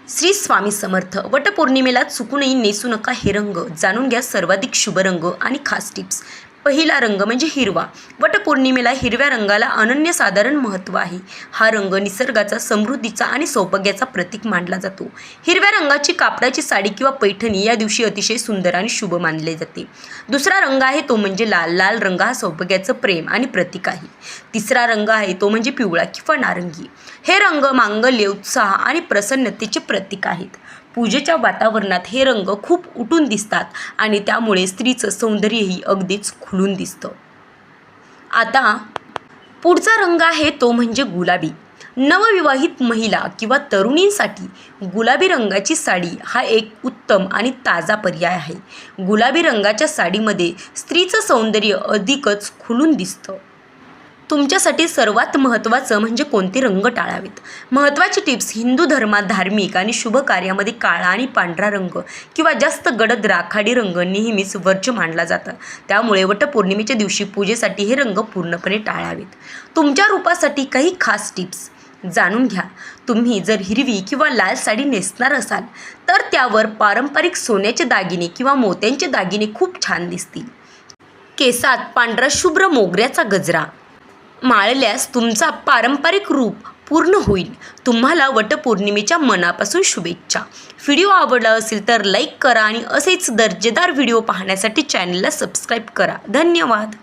श्री स्वामी समर्थ. वटपौर्णिमेला चुकूनही नेसू नका हे रंग. जाणून घ्या सर्वाधिक शुभ रंग आणि खास टिप्स. पहिला रंग म्हणजे हिरवा. वटपौर्णिमेला हिरव्या रंगाला अनन्यसाधारण महत्त्व आहे. हा रंग निसर्गाचा, समृद्धीचा आणि सौभाग्याचा प्रतीक मानला जातो. हिरव्या रंगाची कापडाची साडी किंवा पैठणी या दिवशी अतिशय सुंदर आणि शुभ मानले जाते. दुसरा रंग आहे तो म्हणजे लाल. लाल रंग हा सौभाग्याचं प्रेम आणि प्रतीक आहे. तिसरा रंग आहे तो म्हणजे पिवळा किंवा नारंगी. हे रंग मांगल्य, उत्साह आणि प्रसन्नतेचे प्रतीक आहेत. पूजेच्या वातावरणात हे रंग खूप उठून दिसतात आणि त्यामुळे स्त्रीचं सौंदर्यही अगदीच खुलून दिसतं. आता पुढचा रंग आहे तो म्हणजे गुलाबी. नवविवाहित महिला किंवा तरुणींसाठी गुलाबी रंगाची साडी हा एक उत्तम आणि ताजा पर्याय आहे. गुलाबी रंगाच्या साडीमध्ये स्त्रीचं सौंदर्य अधिकच खुलून दिसतं. तुमच्यासाठी सर्वात महत्त्वाचं म्हणजे कोणते रंग टाळावेत. महत्त्वाची टिप्स. हिंदू धर्मात धार्मिक आणि शुभ कार्यामध्ये काळा आणि पांढरा रंग किंवा जास्त गडद राखाडी रंग नेहमीच वर्ज्य मानला जातं. त्यामुळे वटपौर्णिमेच्या दिवशी पूजेसाठी हे रंग पूर्णपणे टाळावेत. तुमच्या रूपासाठी काही खास टिप्स जाणून घ्या. तुम्ही जर हिरवी किंवा लाल साडी नेसणार असाल तर त्यावर पारंपरिक सोन्याचे दागिने किंवा मोत्यांचे दागिने खूप छान दिसतील. केसात पांढरा शुभ्र मोगऱ्याचा गजरा माळल्यास तुमचा पारंपरिक रूप पूर्ण होईल. तुम्हाला वटपौर्णिमेच्या मनापासून शुभेच्छा. व्हिडिओ आवडला असेल तर लाईक करा आणि असेच दर्जेदार व्हिडिओ पाहण्यासाठी चॅनलला सबस्क्राईब करा. धन्यवाद.